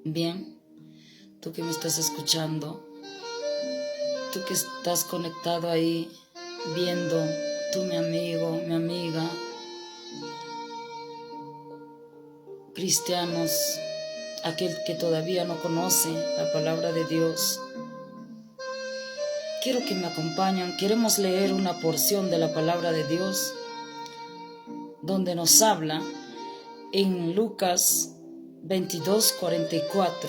Bien, tú que me estás escuchando, tú que estás conectado ahí, viendo, tú mi amigo, mi amiga, cristianos, aquel que todavía no conoce la palabra de Dios, quiero que me acompañen. Queremos leer una porción de la palabra de Dios donde nos habla en Lucas 22:44.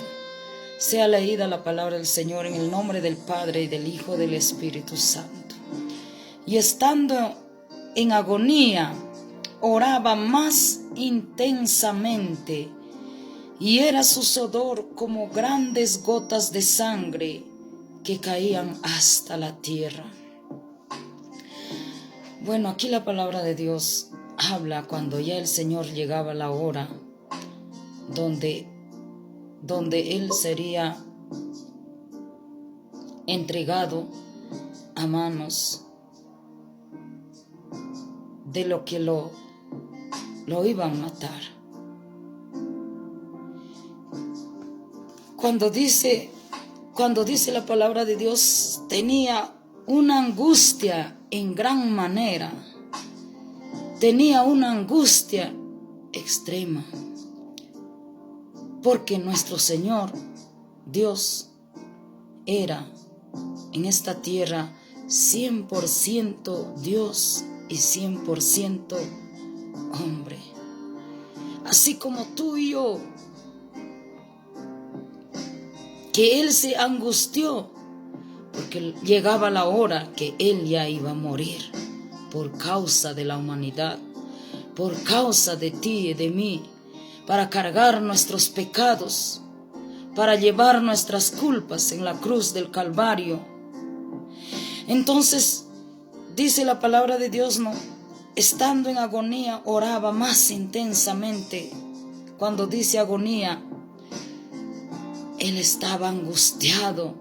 Sea leída la palabra del Señor en el nombre del Padre y del Hijo y del Espíritu Santo. Y estando en agonía, oraba más intensamente, y era su sudor como grandes gotas de sangre que caían hasta la tierra. Bueno, aquí la palabra de Dios habla cuando ya el Señor llegaba a la hora donde Él sería entregado a manos de lo que lo iban a matar. Cuando dice la palabra de Dios, tenía una angustia en gran manera, tenía una angustia extrema, porque nuestro Señor, Dios, era en esta tierra 100% Dios y 100% hombre. Así como tú y yo, que Él se angustió porque llegaba la hora que Él ya iba a morir por causa de la humanidad, por causa de ti y de mí, para cargar nuestros pecados, para llevar nuestras culpas en la cruz del Calvario. Entonces, dice la palabra de Dios, ¿no? Estando en agonía, oraba más intensamente. Cuando dice agonía, Él estaba angustiado.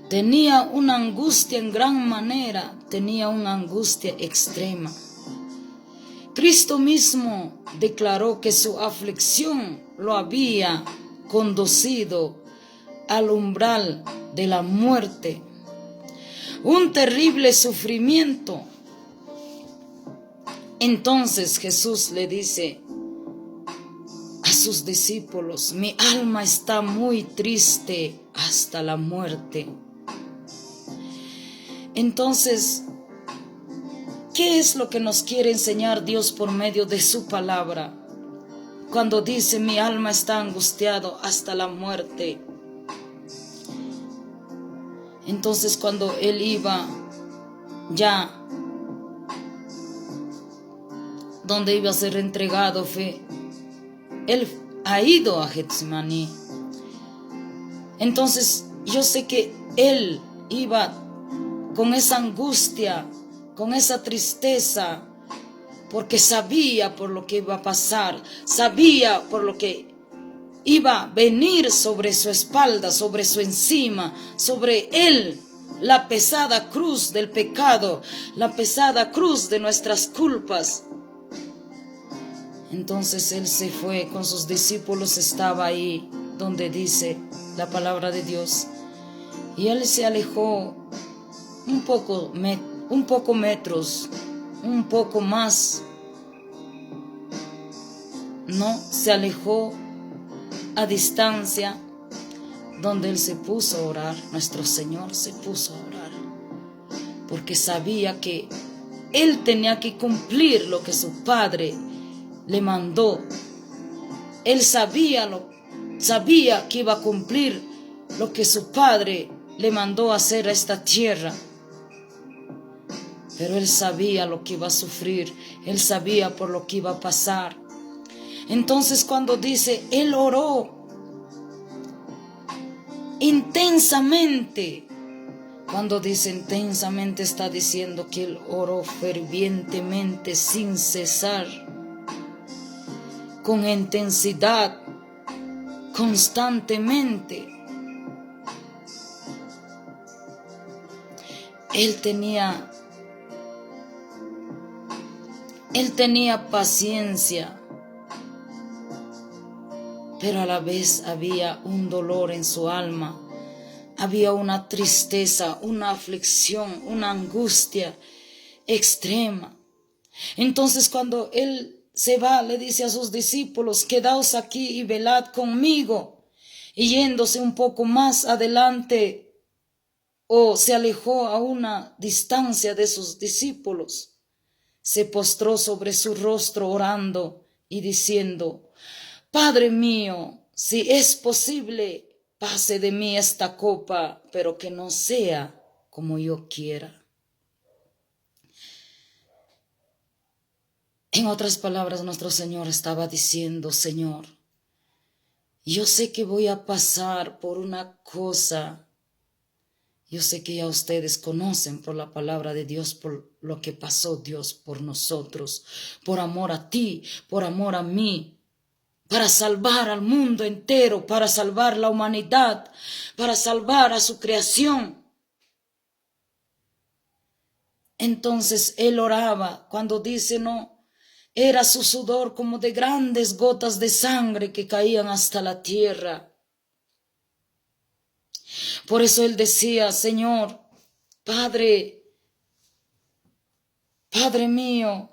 Tenía una angustia en gran manera, tenía una angustia extrema. Cristo mismo declaró que su aflicción lo había conducido al umbral de la muerte. Un terrible sufrimiento. Entonces Jesús le dice a sus discípulos: mi alma está muy triste hasta la muerte. Entonces, ¿qué es lo que nos quiere enseñar Dios por medio de su palabra? Cuando dice mi alma está angustiado hasta la muerte. Entonces, cuando Él iba ya donde iba a ser entregado, Él ha ido a Getsemaní. Entonces, yo sé que Él iba con esa angustia, con esa tristeza, porque sabía por lo que iba a pasar, sabía por lo que iba a venir sobre su espalda, sobre su encima, sobre Él, la pesada cruz del pecado, la pesada cruz de nuestras culpas. Entonces Él se fue con sus discípulos, estaba ahí donde dice la palabra de Dios, y Él se alejó un poco metros, un poco más. No, se alejó a distancia, donde Él se puso a orar. Nuestro Señor se puso a orar, porque sabía que Él tenía que cumplir lo que su Padre le mandó. Él sabía que iba a cumplir lo que su Padre le mandó hacer a esta tierra. Pero Él sabía lo que iba a sufrir, Él sabía por lo que iba a pasar. Entonces, cuando dice, Él oró intensamente, cuando dice intensamente, está diciendo que Él oró fervientemente, sin cesar, con intensidad, constantemente. Él tenía paciencia, pero a la vez había un dolor en su alma. Había una tristeza, una aflicción, una angustia extrema. Entonces cuando él se va, le dice a sus discípulos: quedaos aquí y velad conmigo. Y yéndose un poco más adelante, se alejó a una distancia de sus discípulos, se postró sobre su rostro orando y diciendo: Padre mío, si es posible, pase de mí esta copa, pero que no sea como yo quiera. En otras palabras, nuestro Señor estaba diciendo: Señor, yo sé que voy a pasar por una cosa. Yo sé que ya ustedes conocen por la palabra de Dios, por lo que pasó Dios por nosotros, por amor a ti, por amor a mí, para salvar al mundo entero, para salvar la humanidad, para salvar a su creación. Entonces él oraba cuando dice: no, era su sudor como de grandes gotas de sangre que caían hasta la tierra. Por eso él decía: Señor, Padre mío,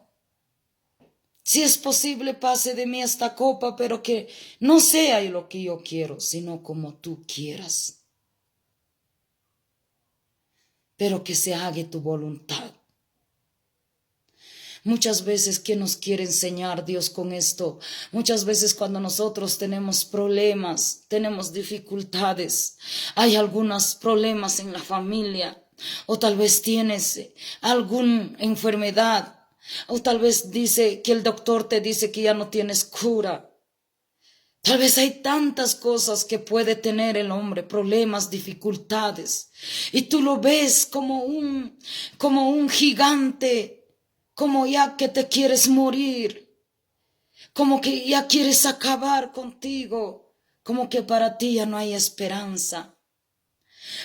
si es posible, pase de mí esta copa, pero que no sea lo que yo quiero, sino como tú quieras. Pero que se haga tu voluntad. Muchas veces, ¿qué nos quiere enseñar Dios con esto? Muchas veces cuando nosotros tenemos problemas, tenemos dificultades, hay algunos problemas en la familia, o tal vez tienes alguna enfermedad, o tal vez dice que el doctor te dice que ya no tienes cura. Tal vez hay tantas cosas que puede tener el hombre, problemas, dificultades, y tú lo ves como un gigante, como ya que te quieres morir, como que ya quieres acabar contigo, como que para ti ya no hay esperanza,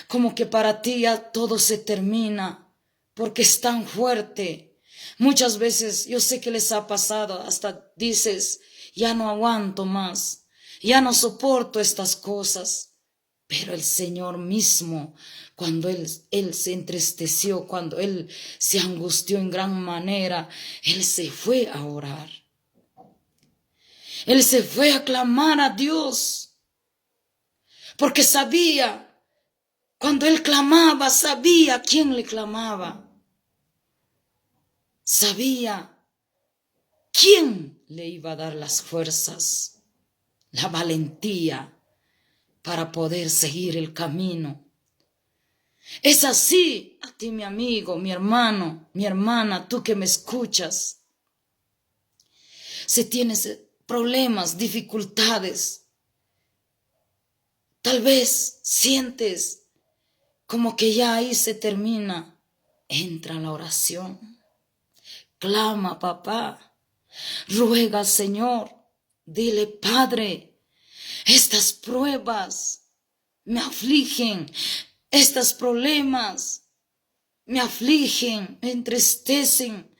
como que para ti ya todo se termina, porque es tan fuerte. Muchas veces yo sé que les ha pasado, hasta dices: ya no aguanto más, ya no soporto estas cosas. Pero el Señor mismo, cuando Él se entristeció, cuando Él se angustió en gran manera, Él se fue a orar. Él se fue a clamar a Dios, porque sabía, cuando Él clamaba, sabía a quién le clamaba. Sabía quién le iba a dar las fuerzas, la valentía para poder seguir el camino. Es así a ti, mi amigo, mi hermano, mi hermana, tú que me escuchas. Si tienes problemas, dificultades, tal vez sientes como que ya ahí se termina, entra en la oración. Clama, papá, ruega al Señor, dile: Padre, estas pruebas me afligen, estos problemas me afligen, me entristecen,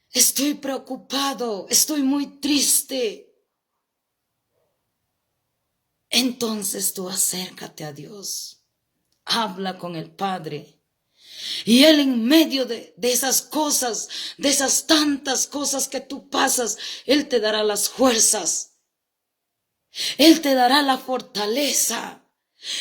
estoy preocupado, estoy muy triste. Entonces tú acércate a Dios, habla con el Padre. Y Él, en medio de esas cosas, de esas tantas cosas que tú pasas, Él te dará las fuerzas. Él te dará la fortaleza.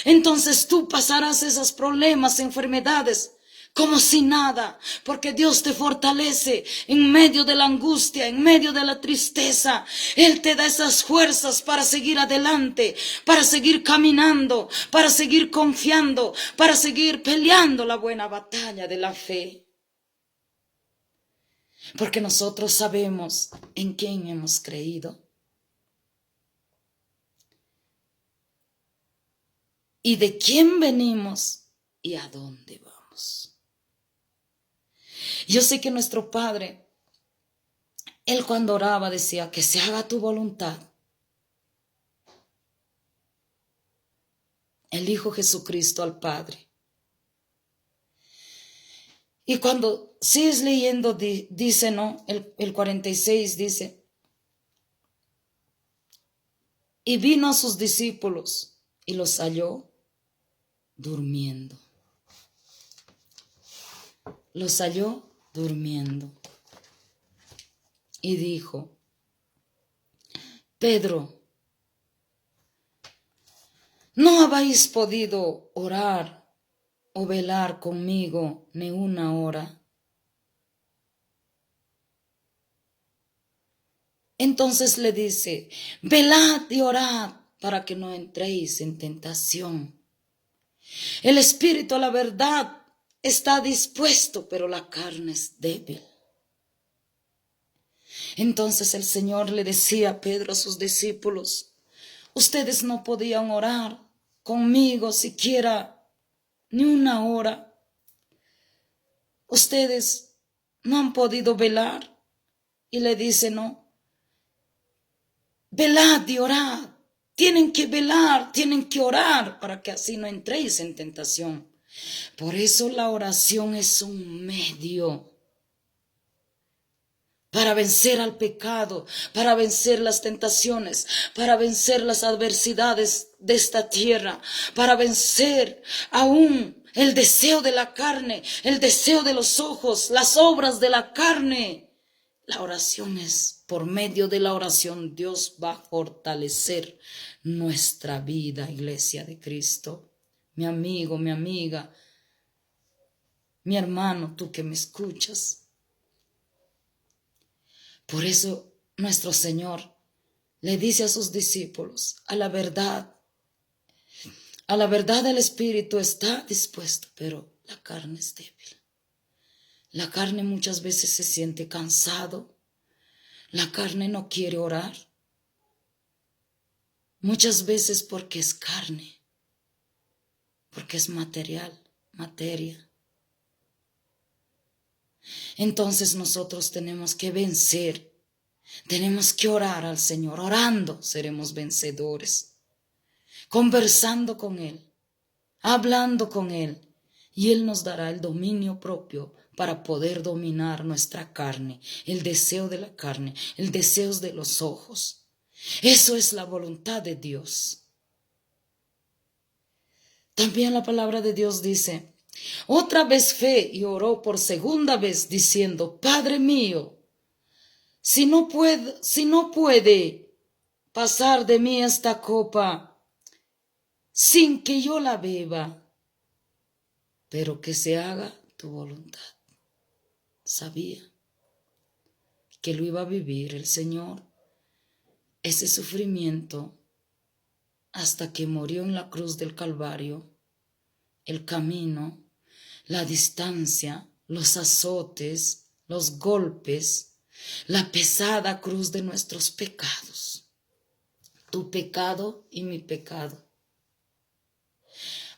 Entonces tú pasarás esos problemas, enfermedades, como si nada, porque Dios te fortalece en medio de la angustia, en medio de la tristeza. Él te da esas fuerzas para seguir adelante, para seguir caminando, para seguir confiando, para seguir peleando la buena batalla de la fe. Porque nosotros sabemos en quién hemos creído y de quién venimos y a dónde vamos. Yo sé que nuestro Padre, Él cuando oraba decía: que se haga tu voluntad. Él dijo Jesucristo al Padre. Y cuando sigues leyendo, dice, ¿no? El 46 dice: Y vino a sus discípulos y los halló durmiendo. Los halló durmiendo. Y dijo: Pedro, ¿no habéis podido orar o velar conmigo ni una hora? Entonces le dice: velad y orad para que no entréis en tentación. El espíritu a la verdad está dispuesto, pero la carne es débil. Entonces el Señor le decía a Pedro, a sus discípulos: ustedes no podían orar conmigo siquiera ni una hora. Ustedes no han podido velar. Y le dice: no, velad y orad. Tienen que velar, tienen que orar para que así no entréis en tentación. Por eso la oración es un medio para vencer al pecado, para vencer las tentaciones, para vencer las adversidades de esta tierra, para vencer aún el deseo de la carne, el deseo de los ojos, las obras de la carne. La oración es, por medio de la oración, Dios va a fortalecer nuestra vida, Iglesia de Cristo. Mi amigo, mi amiga, mi hermano, tú que me escuchas. Por eso nuestro Señor le dice a sus discípulos: a la verdad el espíritu está dispuesto, pero la carne es débil. La carne muchas veces se siente cansado. La carne no quiere orar. Muchas veces porque es carne, porque es materia. Entonces nosotros tenemos que vencer, tenemos que orar al Señor. Orando seremos vencedores, conversando con Él, hablando con Él, y Él nos dará el dominio propio para poder dominar nuestra carne, el deseo de la carne, el deseo de los ojos. Eso es la voluntad de Dios. También la palabra de Dios dice: otra vez fue y oró por segunda vez diciendo: Padre mío, si no puede pasar de mí esta copa sin que yo la beba, pero que se haga tu voluntad. Sabía que lo iba a vivir el Señor, ese sufrimiento, hasta que murió en la cruz del Calvario. El camino, la distancia, los azotes, los golpes, la pesada cruz de nuestros pecados. Tu pecado y mi pecado.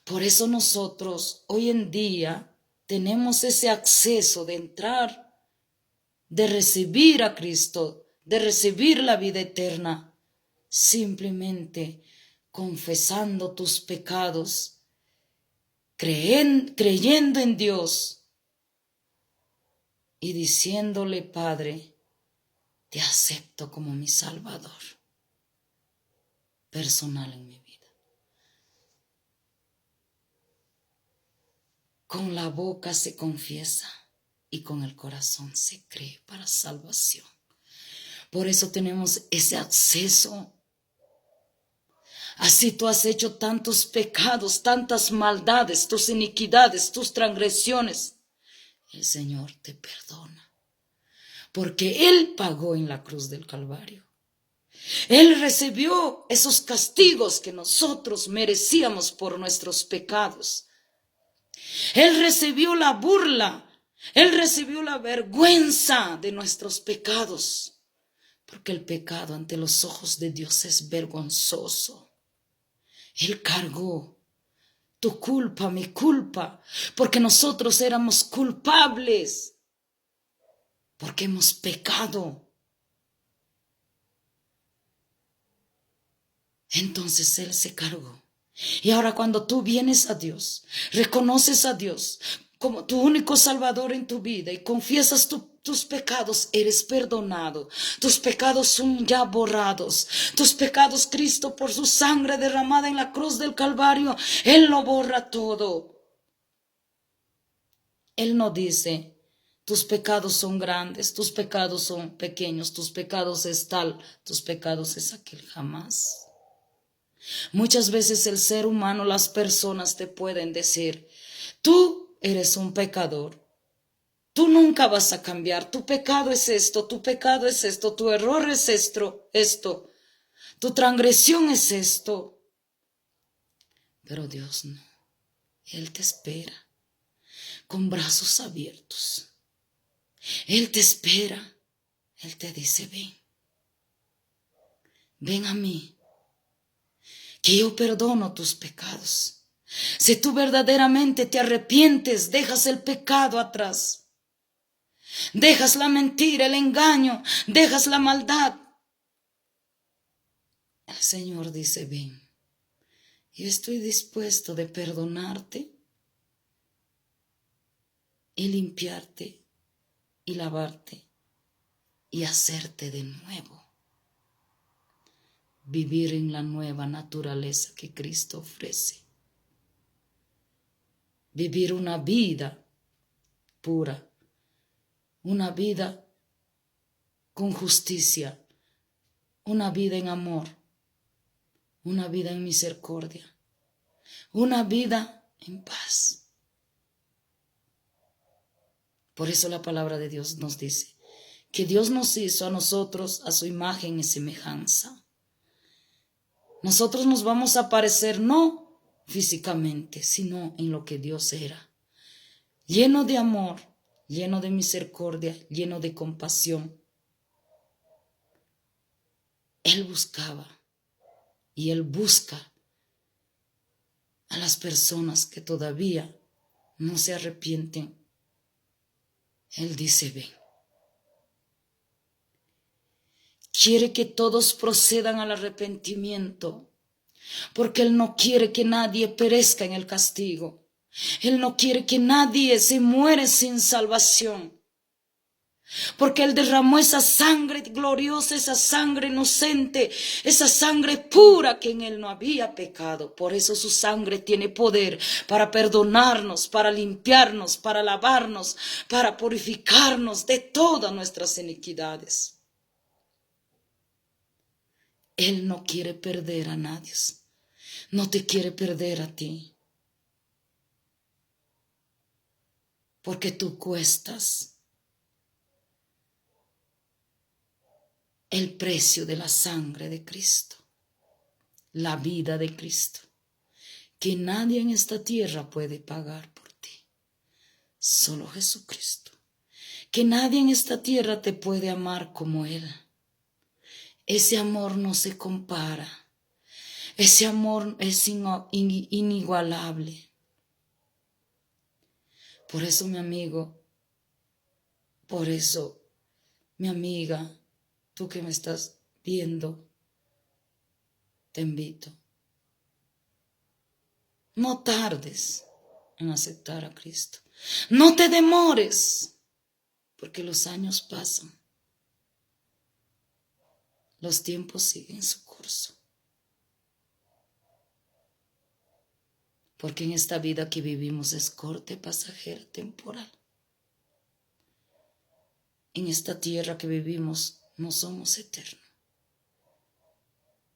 Por eso nosotros hoy en día tenemos ese acceso de entrar, de recibir a Cristo, de recibir la vida eterna, simplemente confesando tus pecados, creyendo en Dios y diciéndole: Padre, te acepto como mi Salvador personal en mi vida. Con la boca se confiesa y con el corazón se cree para salvación. Por eso tenemos ese acceso. Así tú has hecho tantos pecados, tantas maldades, tus iniquidades, tus transgresiones, el Señor te perdona, porque Él pagó en la cruz del Calvario. Él recibió esos castigos que nosotros merecíamos por nuestros pecados. Él recibió la burla, Él recibió la vergüenza de nuestros pecados, porque el pecado ante los ojos de Dios es vergonzoso. Él cargó tu culpa, mi culpa, porque nosotros éramos culpables, porque hemos pecado. Entonces Él se cargó. Y ahora cuando tú vienes a Dios, reconoces a Dios como tu único Salvador en tu vida y confiesas tus pecados eres perdonado. Tus pecados son ya borrados. Tus pecados, Cristo, por su sangre derramada en la cruz del Calvario, Él lo borra todo. Él no dice, tus pecados son grandes, tus pecados son pequeños, tus pecados es tal, tus pecados es aquel, jamás. Muchas veces el ser humano, las personas te pueden decir, tú eres un pecador. Tú nunca vas a cambiar, tu pecado es esto, tu pecado es esto, tu error es esto, tu transgresión es esto. Pero Dios no, Él te espera con brazos abiertos. Él te espera, Él te dice, ven a mí, que yo perdono tus pecados. Si tú verdaderamente te arrepientes, dejas el pecado atrás. Dejas la mentira, el engaño, dejas la maldad. El Señor dice, ven, yo estoy dispuesto de perdonarte y limpiarte y lavarte y hacerte de nuevo. Vivir en la nueva naturaleza que Cristo ofrece. Vivir una vida pura. Una vida con justicia, una vida en amor, una vida en misericordia, una vida en paz. Por eso la palabra de Dios nos dice que Dios nos hizo a nosotros a su imagen y semejanza. Nosotros nos vamos a parecer no físicamente, sino en lo que Dios era, lleno de amor, lleno de misericordia, lleno de compasión. Él buscaba y Él busca a las personas que todavía no se arrepienten. Él dice, ven. Quiere que todos procedan al arrepentimiento, porque Él no quiere que nadie perezca en el castigo. Él no quiere que nadie se muera sin salvación, porque Él derramó esa sangre gloriosa, esa sangre inocente, esa sangre pura que en Él no había pecado. Por eso su sangre tiene poder para perdonarnos, para limpiarnos, para lavarnos, para purificarnos de todas nuestras iniquidades. Él no quiere perder a nadie, no te quiere perder a ti. Porque tú cuestas el precio de la sangre de Cristo, la vida de Cristo, que nadie en esta tierra puede pagar por ti, solo Jesucristo, que nadie en esta tierra te puede amar como Él. Ese amor no se compara, ese amor es inigualable. Por eso, mi amigo, por eso, mi amiga, tú que me estás viendo, te invito. No tardes en aceptar a Cristo. No te demores, porque los años pasan. Los tiempos siguen su curso. Porque en esta vida que vivimos es corta, pasajera, temporal. En esta tierra que vivimos no somos eternos.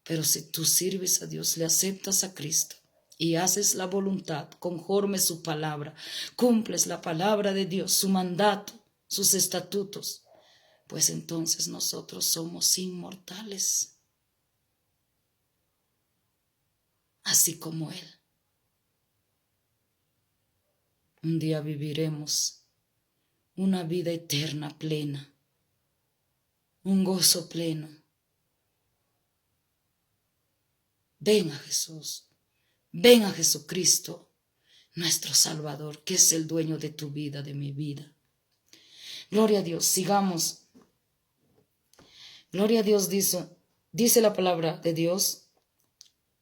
Pero si tú sirves a Dios, le aceptas a Cristo y haces la voluntad conforme su palabra, cumples la palabra de Dios, su mandato, sus estatutos, pues entonces nosotros somos inmortales, así como Él. Un día viviremos una vida eterna plena, un gozo pleno. Ven a Jesús, ven a Jesucristo, nuestro Salvador, que es el dueño de tu vida, de mi vida. Gloria a Dios, sigamos. Gloria a Dios, dice la palabra de Dios,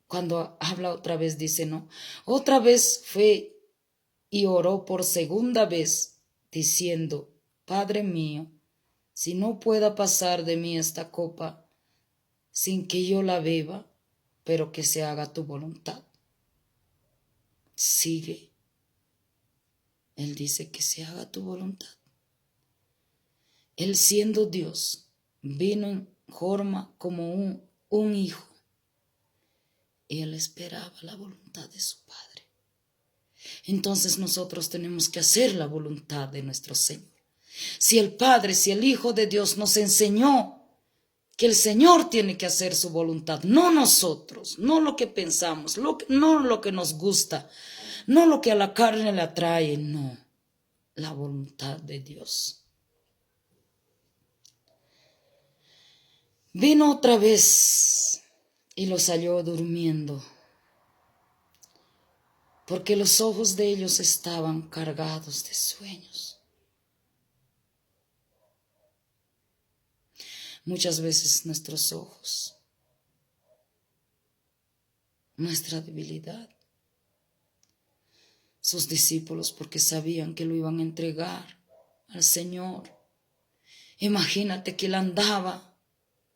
cuando habla otra vez, dice, ¿no? Otra vez fue y oró por segunda vez, diciendo, Padre mío, si no pueda pasar de mí esta copa sin que yo la beba, pero que se haga tu voluntad. Sigue. Él dice que se haga tu voluntad. Él, siendo Dios, vino en forma como un hijo. Y él esperaba la voluntad de su Padre. Entonces nosotros tenemos que hacer la voluntad de nuestro Señor. Si el Padre, si el Hijo de Dios nos enseñó que el Señor tiene que hacer su voluntad, no nosotros, no lo que pensamos, no lo que nos gusta, no lo que a la carne le atrae, no, la voluntad de Dios. Vino otra vez y los halló durmiendo, porque los ojos de ellos estaban cargados de sueños. Muchas veces nuestros ojos, nuestra debilidad, sus discípulos, porque sabían que lo iban a entregar al Señor. Imagínate que él andaba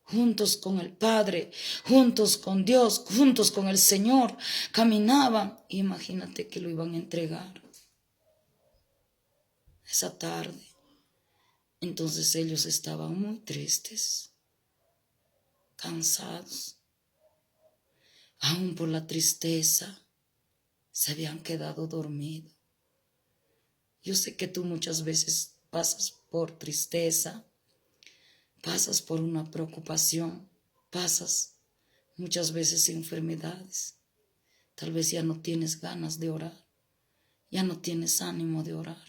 juntos con el Padre, juntos con Dios, juntos con el Señor, caminaban. Imagínate que lo iban a entregar esa tarde. Entonces ellos estaban muy tristes, cansados. Aún por la tristeza, se habían quedado dormidos. Yo sé que tú muchas veces pasas por tristeza, pasas por una preocupación, pasas muchas veces enfermedades. Tal vez ya no tienes ganas de orar, ya no tienes ánimo de orar.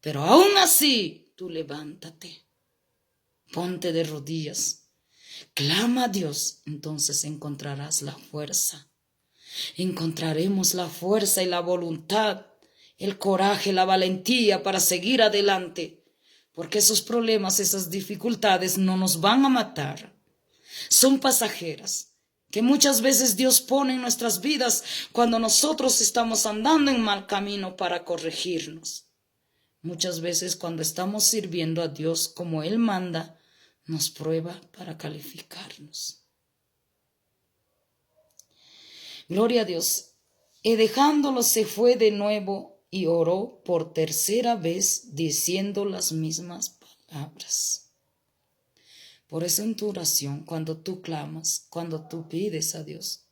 Pero aún así, tú levántate, ponte de rodillas, clama a Dios, entonces encontrarás la fuerza. Encontraremos la fuerza y la voluntad, el coraje, la valentía para seguir adelante, porque esos problemas, esas dificultades no nos van a matar. Son pasajeras, que muchas veces Dios pone en nuestras vidas cuando nosotros estamos andando en mal camino para corregirnos. Muchas veces cuando estamos sirviendo a Dios como Él manda, nos prueba para calificarnos. Gloria a Dios. Y dejándolo se fue de nuevo y oró por tercera vez diciendo las mismas palabras. Por eso en tu oración, cuando tú clamas, cuando tú pides a Dios,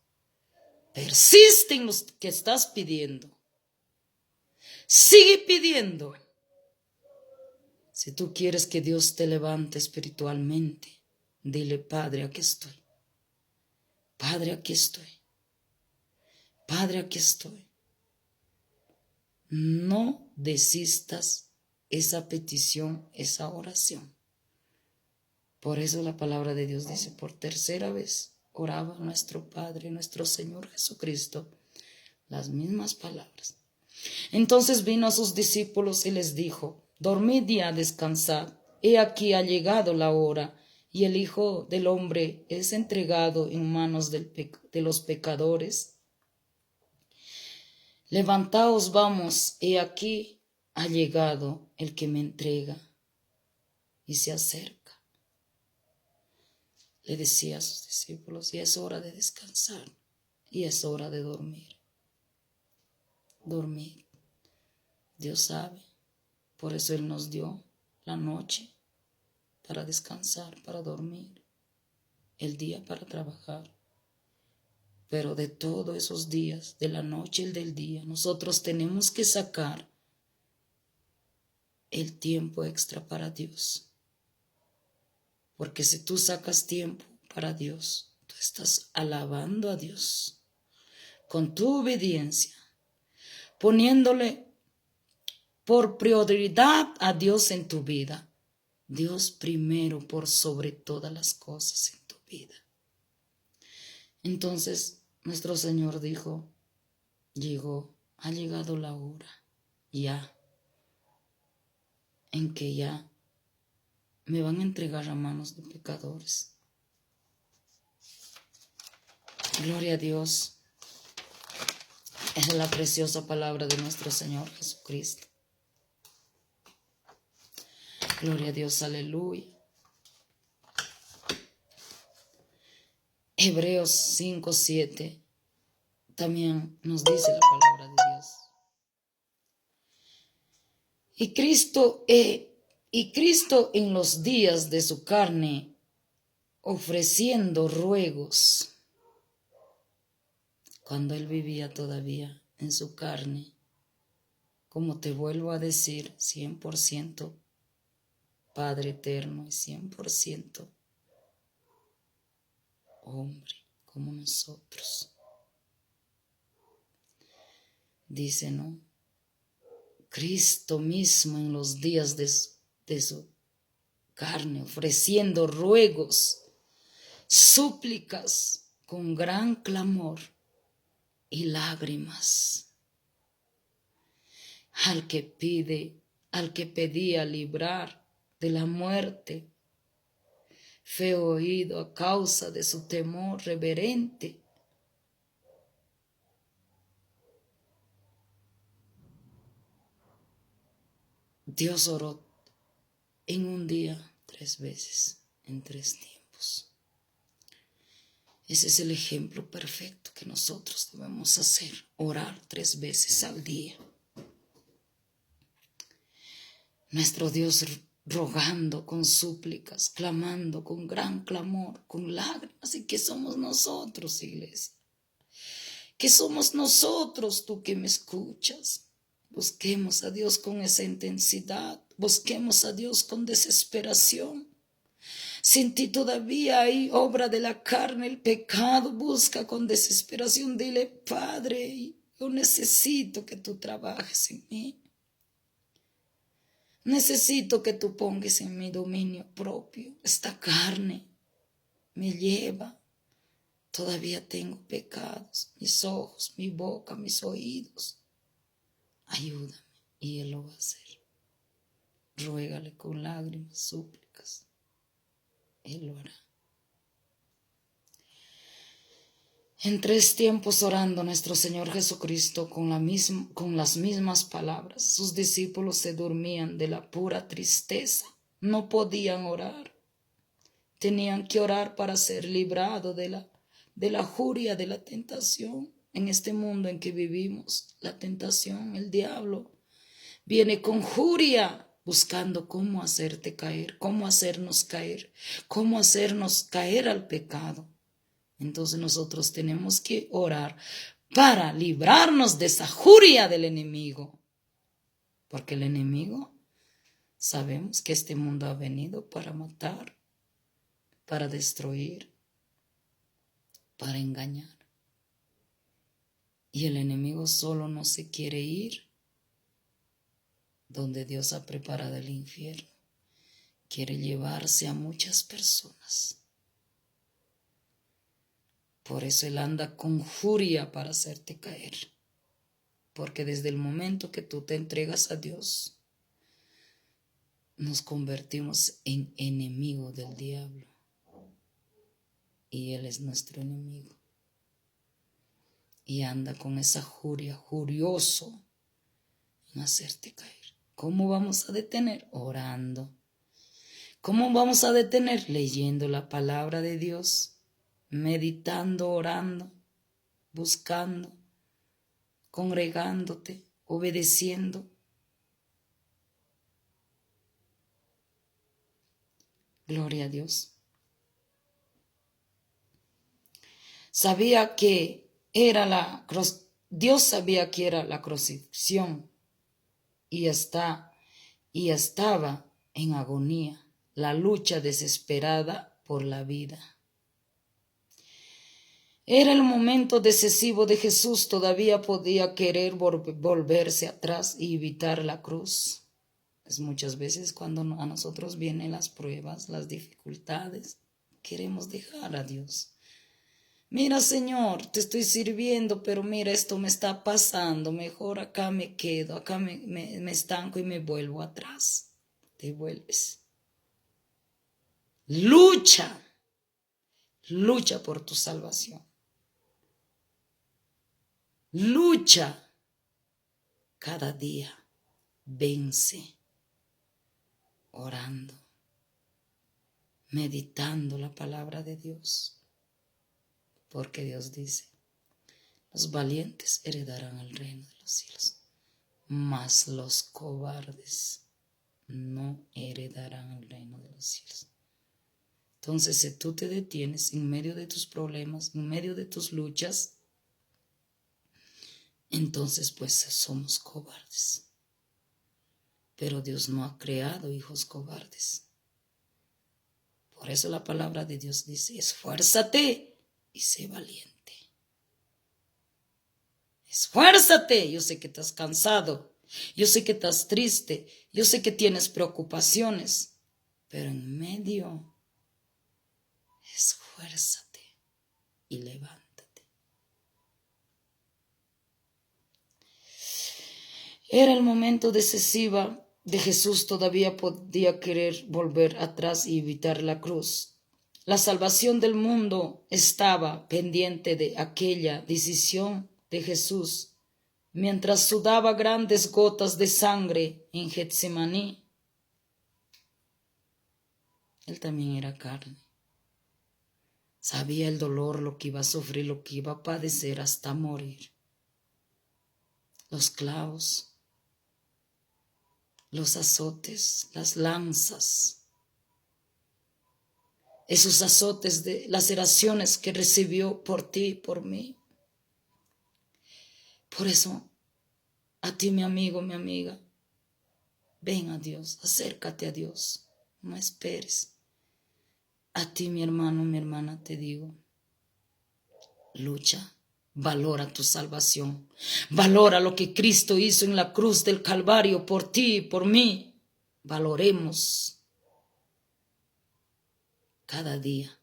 persiste en lo que estás pidiendo. Sigue pidiendo. Si tú quieres que Dios te levante espiritualmente, dile: Padre, aquí estoy. Padre, aquí estoy. Padre, aquí estoy. No desistas esa petición, esa oración. Por eso la palabra de Dios dice: por tercera vez oraba nuestro Padre, nuestro Señor Jesucristo, las mismas palabras. Entonces vino a sus discípulos y les dijo: dormid y descansad. He aquí ha llegado la hora, y el Hijo del Hombre es entregado en manos de los pecadores. Levantaos, vamos, he aquí ha llegado el que me entrega y se acerca. Le decía a sus discípulos: y es hora de descansar, y es hora de dormir. Dormir. Dios sabe, por eso Él nos dio la noche para descansar, para dormir, el día para trabajar. Pero de todos esos días, de la noche y del día, nosotros tenemos que sacar el tiempo extra para Dios. Porque si tú sacas tiempo para Dios, tú estás alabando a Dios con tu obediencia, poniéndole por prioridad a Dios en tu vida. Dios primero por sobre todas las cosas en tu vida. Entonces nuestro Señor dijo: ha llegado la hora ya, en que ya me van a entregar a manos de pecadores. Gloria a Dios. Es la preciosa palabra de nuestro Señor Jesucristo. Gloria a Dios, aleluya. Hebreos 5:7 también nos dice la palabra de Dios. Y Cristo en los días de su carne, ofreciendo ruegos, cuando Él vivía todavía en su carne, como te vuelvo a decir, 100% Padre eterno y 100% hombre, como nosotros. Dice, ¿no? Cristo mismo en los días de su carne, ofreciendo ruegos, súplicas con gran clamor y lágrimas, al que pedía librar de la muerte, fue oído a causa de su temor reverente. Dios oró en un día 3 veces, en 3 tiempos. Ese es el ejemplo perfecto que nosotros debemos hacer, orar 3 veces al día. Nuestro Dios rogando con súplicas, clamando con gran clamor, con lágrimas. ¿Y qué somos nosotros, iglesia? ¿Qué somos nosotros, tú que me escuchas? Busquemos a Dios con esa intensidad, busquemos a Dios con desesperación. Si en ti todavía hay obra de la carne, el pecado, busca con desesperación, dile, Padre, yo necesito que tú trabajes en mí. Necesito que tú pongas en mi dominio propio. Esta carne me lleva. Todavía tengo pecados, mis ojos, mi boca, mis oídos. Ayúdame. Y Él lo va a hacer. Ruégale con lágrimas, súplicas. Él lo hará. En 3 tiempos orando nuestro Señor Jesucristo con las mismas palabras. Sus discípulos se dormían de la pura tristeza. No podían orar. Tenían que orar para ser librados de la furia de la tentación. En este mundo en que vivimos, la tentación, el diablo, viene con furia buscando cómo hacerte caer, cómo hacernos caer al pecado. Entonces nosotros tenemos que orar para librarnos de esa furia del enemigo. Porque el enemigo, sabemos que este mundo ha venido para matar, para destruir, para engañar. Y el enemigo solo no se quiere ir donde Dios ha preparado el infierno. Quiere llevarse a muchas personas. Por eso Él anda con furia para hacerte caer. Porque desde el momento que tú te entregas a Dios, nos convertimos en enemigo del diablo. Y Él es nuestro enemigo. Y anda con esa furia, furioso en hacerte caer. ¿Cómo vamos a detener? Orando. ¿Cómo vamos a detener? Leyendo la palabra de Dios, meditando, orando, buscando, congregándote, obedeciendo. Gloria a Dios. Dios sabía que era la crucifixión y estaba en agonía, la lucha desesperada por la vida. Era el momento decisivo de Jesús, todavía podía querer volverse atrás y evitar la cruz. Es muchas veces cuando a nosotros vienen las pruebas, las dificultades, queremos dejar a Dios. Mira, Señor, te estoy sirviendo, pero mira, esto me está pasando. Mejor acá me quedo, acá me estanco y me vuelvo atrás. Te vuelves. Lucha por tu salvación. Lucha cada día. Vence. orando, meditando la palabra de Dios. Porque Dios dice, los valientes heredarán el reino de los cielos, mas los cobardes no heredarán el reino de los cielos. Entonces, si tú te detienes en medio de tus problemas, en medio de tus luchas, entonces pues somos cobardes. Pero Dios no ha creado hijos cobardes. Por eso la palabra de Dios dice, esfuérzate y sé valiente. Esfuérzate. Yo sé que estás cansado, yo sé que estás triste, yo sé que tienes preocupaciones, pero en medio, esfuérzate y levántate. Era el momento decisivo de Jesús, todavía podía querer volver atrás y evitar la cruz. La salvación del mundo estaba pendiente de aquella decisión de Jesús, mientras sudaba grandes gotas de sangre en Getsemaní. Él también era carne. Sabía el dolor, lo que iba a sufrir, lo que iba a padecer hasta morir. Los clavos, los azotes, las lanzas, esos azotes de laceraciones que recibió por ti y por mí. Por eso, a ti, mi amigo, mi amiga, ven a Dios, acércate a Dios, no esperes. A ti, mi hermano, mi hermana, te digo, lucha, valora tu salvación, valora lo que Cristo hizo en la cruz del Calvario por ti y por mí. Valoremos cada día.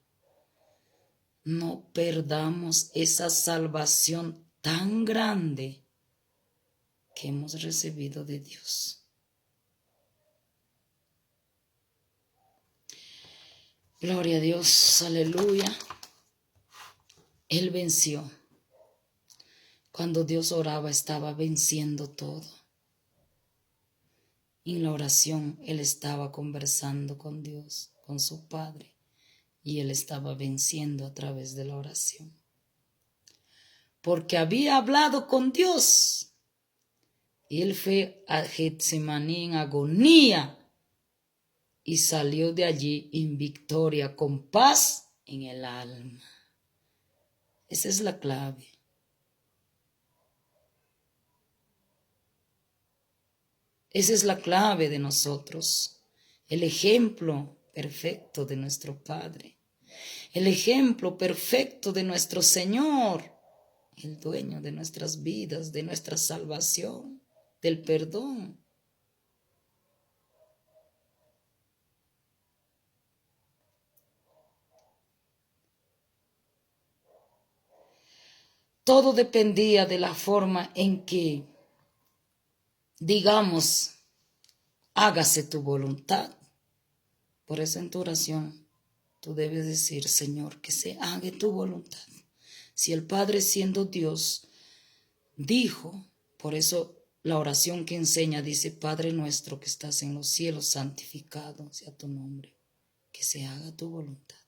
No perdamos esa salvación tan grande que hemos recibido de Dios. Gloria a Dios, aleluya. Él venció. Cuando Dios oraba, estaba venciendo todo. En la oración, Él estaba conversando con Dios, con su Padre, y Él estaba venciendo a través de la oración. Porque había hablado con Dios. Y Él fue a Getsemaní en agonía y salió de allí en victoria, con paz en el alma. Esa es la clave. Esa es la clave de nosotros. El ejemplo perfecto de nuestro Padre. El ejemplo perfecto de nuestro Señor. El dueño de nuestras vidas, de nuestra salvación, del perdón. Todo dependía de la forma en que, digamos, hágase tu voluntad. Por eso en tu oración tú debes decir, Señor, que se haga tu voluntad. Si el Padre, siendo Dios, dijo, por eso la oración que enseña dice, Padre nuestro que estás en los cielos, santificado sea tu nombre, que se haga tu voluntad.